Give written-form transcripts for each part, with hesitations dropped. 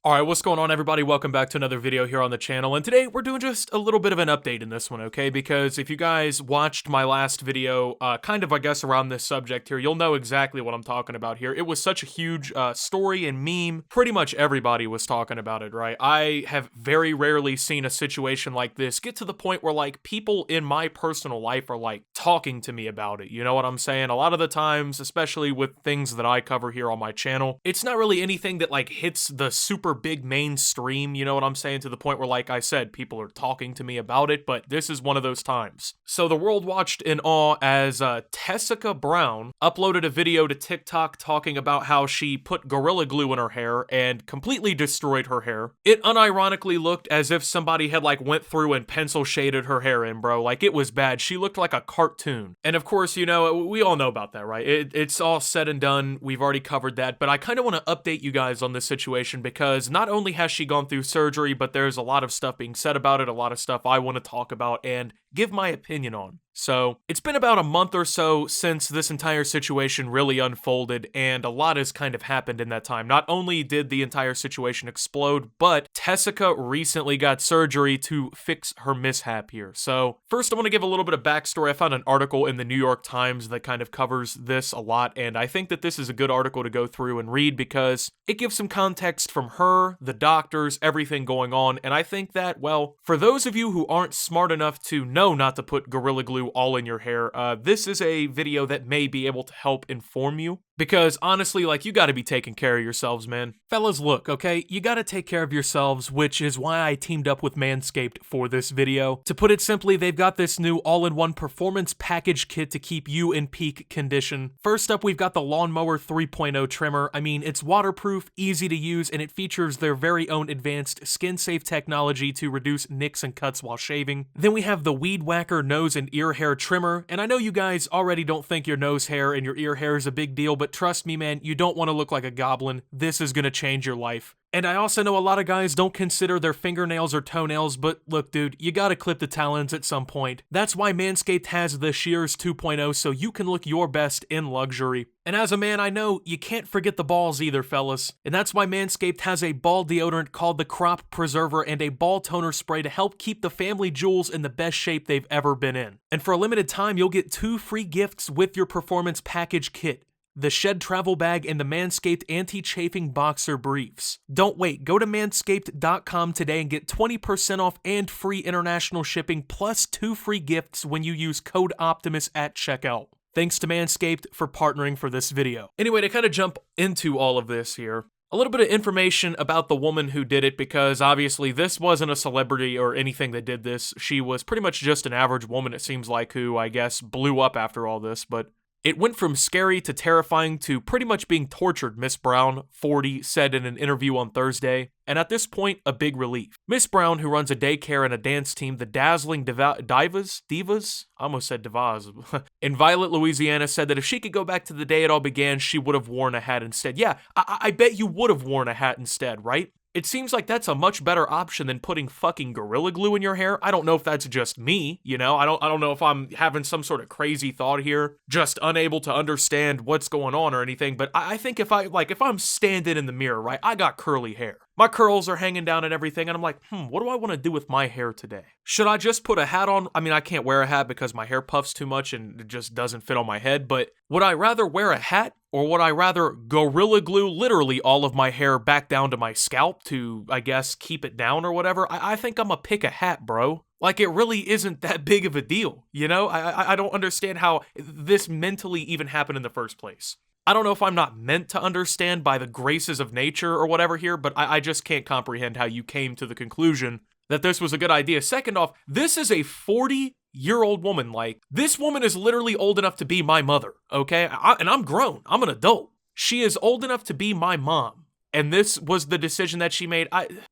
Alright, what's going on everybody? Welcome back to another video here on the channel, and today we're doing just a little bit of an update in this one, okay? Because if you guys watched my last video, kind of I guess around this subject here, you'll know exactly what I'm talking about here. It was such a huge story and meme, pretty much everybody was talking about it, right? I have very rarely seen a situation like this get to the point where like people in my personal life are like talking to me about it, you know what I'm saying? A lot of the times, especially with things that I cover here on my channel, it's not really anything that like hits the super big mainstream, you know what I'm saying, to the point where, like I said, people are talking to me about it, but this is one of those times. So the world watched in awe as Tessica Brown uploaded a video to TikTok talking about how she put Gorilla Glue in her hair and completely destroyed her hair. It unironically looked as if somebody had like went through and pencil shaded her hair in, bro. Like, it was bad. She looked like a cartoon. And of course, you know, we all know about that, right? It's all said and done. We've already covered that, but I kind of want to update you guys on this situation because not only has she gone through surgery, but there's a lot of stuff being said about it, a lot of stuff I want to talk about and give my opinion on. So, it's been about a month or so since this entire situation really unfolded, and a lot has kind of happened in that time. Not only did the entire situation explode, but Tessica recently got surgery to fix her mishap here. So, first I want to give a little bit of backstory. I found an article in the New York Times that kind of covers this a lot, and I think that this is a good article to go through and read because it gives some context from her, the doctors, everything going on, and I think that, well, for those of you who aren't smart enough to know not to put Gorilla Glue all in your hair, this is a video that may be able to help inform you. Because honestly, like, you gotta be taking care of yourselves, man. Fellas, look, okay? You gotta take care of yourselves, which is why I teamed up with Manscaped for this video. To put it simply, they've got this new all-in-one performance package kit to keep you in peak condition. First up, we've got the Lawnmower 3.0 trimmer. I mean, it's waterproof, easy to use, and it features their very own advanced skin-safe technology to reduce nicks and cuts while shaving. Then we have the Weed Whacker nose and ear hair trimmer, and I know you guys already don't think your nose hair and your ear hair is a big deal, but trust me, man, you don't want to look like a goblin. This is gonna change your life. And I also know a lot of guys don't consider their fingernails or toenails, but look, dude, you gotta clip the talons at some point. That's why Manscaped has the Shears 2.0, so you can look your best in luxury. And as a man, I know you can't forget the balls either, fellas. And that's why Manscaped has a ball deodorant called the Crop Preserver and a ball toner spray to help keep the family jewels in the best shape they've ever been in. And for a limited time, you'll get 2 free gifts with your performance package kit: the Shed Travel Bag and the Manscaped Anti-Chafing Boxer Briefs. Don't wait, go to manscaped.com today and get 20% off and free international shipping plus 2 free gifts when you use code Optimus at checkout. Thanks to Manscaped for partnering for this video. Anyway, to kind of jump into all of this here, a little bit of information about the woman who did it, because obviously this wasn't a celebrity or anything that did this. She was pretty much just an average woman, it seems like, who I guess blew up after all this, but it went from scary to terrifying to pretty much being tortured, Miss Brown, 40, said in an interview on Thursday, and at this point, a big relief. Miss Brown, who runs a daycare and a dance team, the Dazzling Divas? I almost said Divas. In Violet, Louisiana, said that if she could go back to the day it all began, she would have worn a hat instead. Yeah, I bet you would have worn a hat instead, right? It seems like that's a much better option than putting fucking Gorilla Glue in your hair. I don't know if that's just me, you know? I don't know if I'm having some sort of crazy thought here, just unable to understand what's going on or anything, but I think if I'm standing in the mirror, right, I got curly hair. My curls are hanging down and everything, and I'm like, what do I want to do with my hair today? Should I just put a hat on? I mean, I can't wear a hat because my hair puffs too much and it just doesn't fit on my head, but would I rather wear a hat, or would I rather Gorilla Glue literally all of my hair back down to my scalp to, I guess, keep it down or whatever? I think I'm gonna pick a hat, bro. Like, it really isn't that big of a deal, you know? I don't understand how this mentally even happened in the first place. I don't know if I'm not meant to understand by the graces of nature or whatever here, but I just can't comprehend how you came to the conclusion that this was a good idea. Second off, this is a 40-year-old woman. Like, this woman is literally old enough to be my mother, okay? And I'm grown. I'm an adult. She is old enough to be my mom. And this was the decision that she made.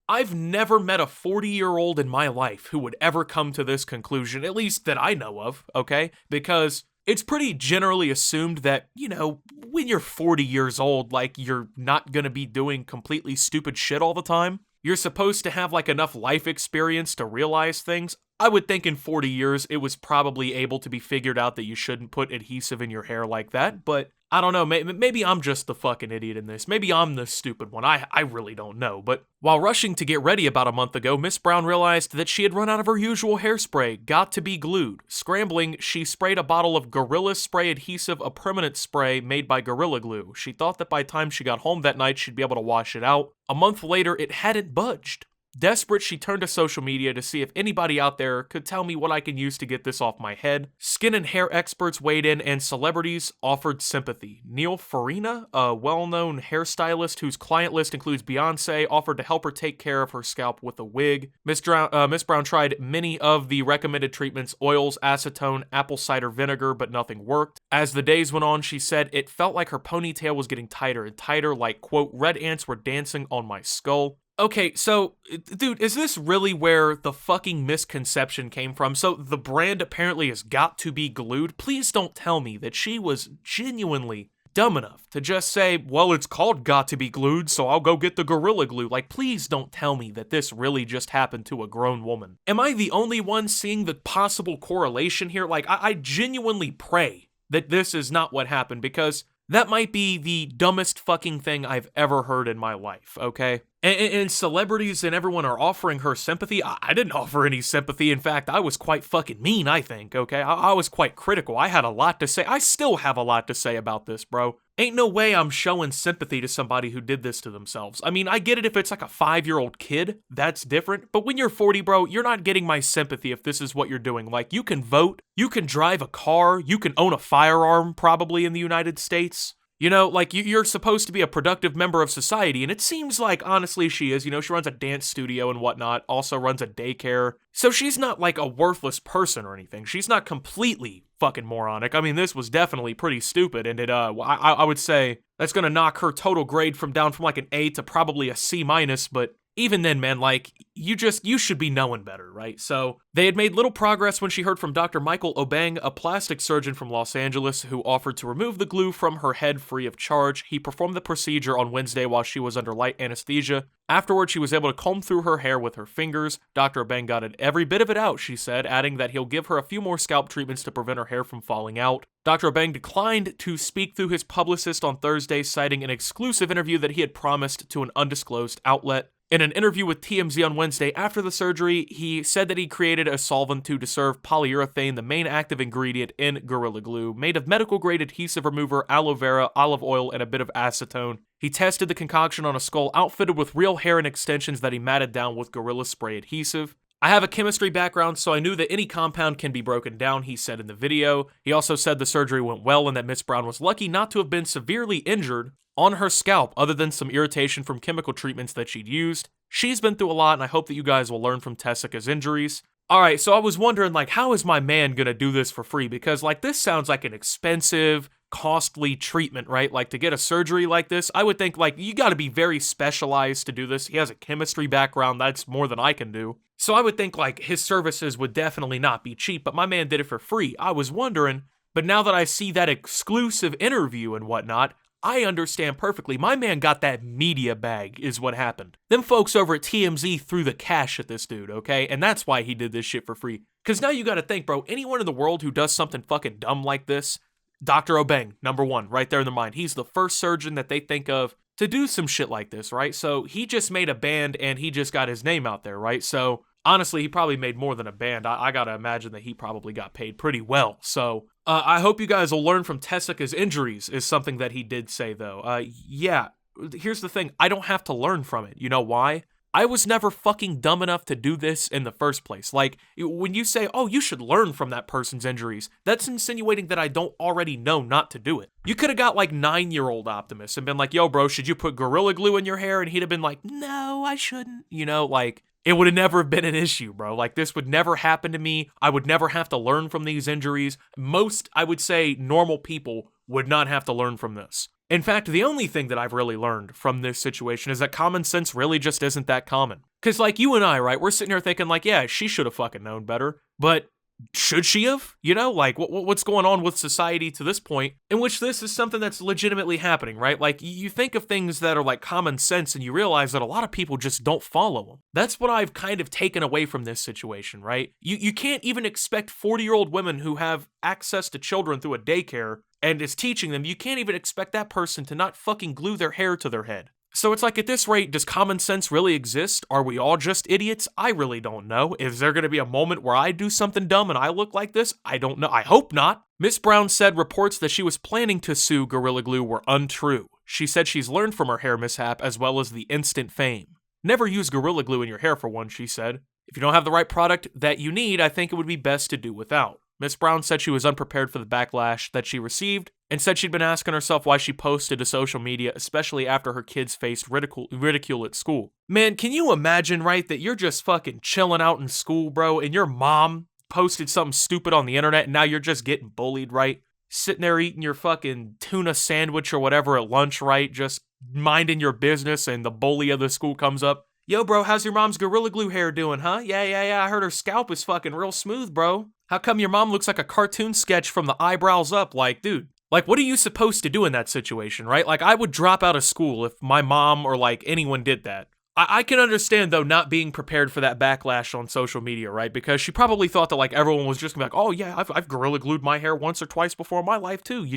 I've never met a 40-year-old in my life who would ever come to this conclusion, at least that I know of, okay? Because it's pretty generally assumed that, you know, when you're 40 years old, like, you're not gonna be doing completely stupid shit all the time. You're supposed to have, like, enough life experience to realize things. I would think in 40 years, it was probably able to be figured out that you shouldn't put adhesive in your hair like that, but I don't know, maybe I'm just the fucking idiot in this. Maybe I'm the stupid one. I really don't know. But while rushing to get ready about a month ago, Miss Brown realized that she had run out of her usual hairspray, Got to Be Glued. Scrambling, she sprayed a bottle of Gorilla Spray Adhesive, a permanent spray made by Gorilla Glue. She thought that by the time she got home that night, she'd be able to wash it out. A month later, it hadn't budged. Desperate, she turned to social media to see if anybody out there could tell me what I can use to get this off my head. Skin and hair experts weighed in, and celebrities offered sympathy. Neil Farina, a well-known hairstylist whose client list includes Beyonce, offered to help her take care of her scalp with a wig. Miss Brown tried many of the recommended treatments, oils, acetone, apple cider vinegar, but nothing worked. As the days went on, she said it felt like her ponytail was getting tighter and tighter, like, quote, red ants were dancing on my skull. Okay, so, dude, is this really where the fucking misconception came from? So, the brand apparently has Got to Be Glued? Please don't tell me that she was genuinely dumb enough to just say, well, it's called Got to Be Glued, so I'll go get the Gorilla Glue. Like, please don't tell me that this really just happened to a grown woman. Am I the only one seeing the possible correlation here? Like, I genuinely pray that this is not what happened, because that might be the dumbest fucking thing I've ever heard in my life, okay? And celebrities and everyone are offering her sympathy. I didn't offer any sympathy. In fact, I was quite fucking mean, I think, okay? I was quite critical. I had a lot to say. I still have a lot to say about this, bro. Ain't no way I'm showing sympathy to somebody who did this to themselves. I mean, I get it if it's like a 5-year-old kid. That's different. But when you're 40, bro, you're not getting my sympathy if this is what you're doing. Like, you can vote. You can drive a car. You can own a firearm, probably, in the United States. You know, like, you're supposed to be a productive member of society, and it seems like, honestly, she is. You know, she runs a dance studio and whatnot, also runs a daycare. So she's not, like, a worthless person or anything. She's not completely fucking moronic. I mean, this was definitely pretty stupid, and I would say that's gonna knock her total grade down from, like, an A to probably a C-, but even then, man, like, you should be knowing better, right? So, they had made little progress when she heard from Dr. Michael Obeng, a plastic surgeon from Los Angeles, who offered to remove the glue from her head free of charge. He performed the procedure on Wednesday while she was under light anesthesia. Afterward, she was able to comb through her hair with her fingers. Dr. Obeng got every bit of it out, she said, adding that he'll give her a few more scalp treatments to prevent her hair from falling out. Dr. Obeng declined to speak through his publicist on Thursday, citing an exclusive interview that he had promised to an undisclosed outlet. In an interview with TMZ on Wednesday after the surgery, he said that he created a solvent to dissolve polyurethane, the main active ingredient in Gorilla Glue, made of medical-grade adhesive remover, aloe vera, olive oil, and a bit of acetone. He tested the concoction on a skull outfitted with real hair and extensions that he matted down with Gorilla Spray adhesive. I have a chemistry background, so I knew that any compound can be broken down, he said in the video. He also said the surgery went well and that Miss Brown was lucky not to have been severely injured on her scalp other than some irritation from chemical treatments that she'd used. She's been through a lot, and I hope that you guys will learn from Tessica's injuries. Alright, so I was wondering, like, how is my man gonna do this for free? Because, like, this sounds like an expensive, costly treatment, right? Like, to get a surgery like this, I would think, like, you gotta be very specialized to do this. He has a chemistry background, that's more than I can do. So I would think, like, his services would definitely not be cheap, but my man did it for free. I was wondering, but now that I see that exclusive interview and whatnot, I understand perfectly. My man got that media bag is what happened. Them folks over at TMZ threw the cash at this dude, okay? And that's why he did this shit for free. Because now you gotta think, bro, anyone in the world who does something fucking dumb like this, Dr. Obeng, number one, right there in their mind. He's the first surgeon that they think of to do some shit like this, right? So he just made a band and he just got his name out there, right? So honestly, he probably made more than a band. I gotta imagine that he probably got paid pretty well. So I hope you guys will learn from Tessica's injuries is something that he did say, though. Yeah, here's the thing. I don't have to learn from it. You know why? I was never fucking dumb enough to do this in the first place. Like, when you say, oh, you should learn from that person's injuries, that's insinuating that I don't already know not to do it. You could have got, like, 9-year-old Optimus and been like, yo, bro, should you put Gorilla Glue in your hair? And he'd have been like, no, I shouldn't. You know, like, it would have never been an issue, bro. Like, this would never happen to me. I would never have to learn from these injuries. Most, I would say, normal people would not have to learn from this. In fact, the only thing that I've really learned from this situation is that common sense really just isn't that common. Because, like, you and I, right, we're sitting here thinking, like, yeah, she should have fucking known better. But should she have? You know, like, what's going on with society to this point, in which this is something that's legitimately happening, right? Like, you think of things that are like common sense and you realize that a lot of people just don't follow them. That's what I've kind of taken away from this situation, right? You can't even expect 40-year-old women who have access to children through a daycare and is teaching them, you can't even expect that person to not fucking glue their hair to their head. So it's like, at this rate, does common sense really exist? Are we all just idiots? I really don't know. Is there gonna be a moment where I do something dumb and I look like this? I don't know. I hope not. Miss Brown said reports that she was planning to sue Gorilla Glue were untrue. She said she's learned from her hair mishap as well as the instant fame. Never use Gorilla Glue in your hair for one, she said. If you don't have the right product that you need, I think it would be best to do without. Miss Brown said she was unprepared for the backlash that she received and said she'd been asking herself why she posted to social media, especially after her kids faced ridicule at school. Man, can you imagine, right, that you're just fucking chilling out in school, bro, and your mom posted something stupid on the internet and now you're just getting bullied, right? Sitting there eating your fucking tuna sandwich or whatever at lunch, right? Just minding your business, and the bully of the school comes up. Yo, bro, how's your mom's Gorilla Glue hair doing, huh? Yeah, I heard her scalp is fucking real smooth, bro. How come your mom looks like a cartoon sketch from the eyebrows up? Like, dude, like, what are you supposed to do in that situation, right? Like, I would drop out of school if my mom or, like, anyone did that. I can understand, though, not being prepared for that backlash on social media, right? Because she probably thought that, like, everyone was just gonna be like, oh, yeah, I've Gorilla Glued my hair once or twice before in my life, too.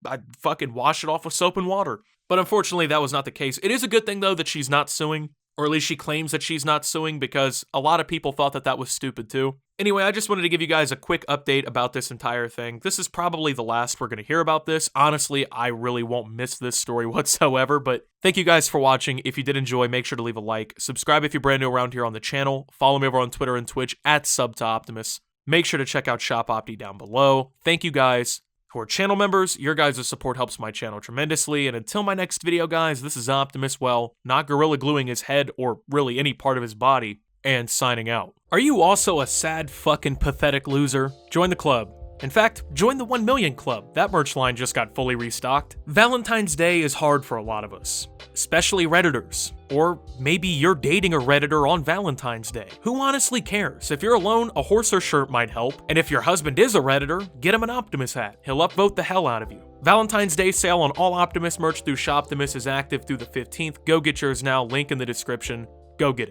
I fucking wash it off with soap and water. But unfortunately, that was not the case. It is a good thing, though, that she's not suing. Or at least she claims that she's not suing, because a lot of people thought that that was stupid too. Anyway, I just wanted to give you guys a quick update about this entire thing. This is probably the last we're going to hear about this. Honestly, I really won't miss this story whatsoever, but thank you guys for watching. If you did enjoy, make sure to leave a like. Subscribe if you're brand new around here on the channel. Follow me over on Twitter and Twitch at @SubToOptimus. Make sure to check out Shop Opti down below. Thank you guys. For channel members, your guys' support helps my channel tremendously, and until my next video, guys, this is Optimus, well, not Gorilla Gluing his head, or really any part of his body, and signing out. Are you also a sad fucking pathetic loser? Join the club. In fact, join the 1 Million Club. That merch line just got fully restocked. Valentine's Day is hard for a lot of us, especially Redditors. Or maybe you're dating a Redditor on Valentine's Day. Who honestly cares? If you're alone, a horse or shirt might help. And if your husband is a Redditor, get him an Optimus hat. He'll upvote the hell out of you. Valentine's Day sale on all Optimus merch through Shoptimus is active through the 15th. Go get yours now. Link in the description. Go get it.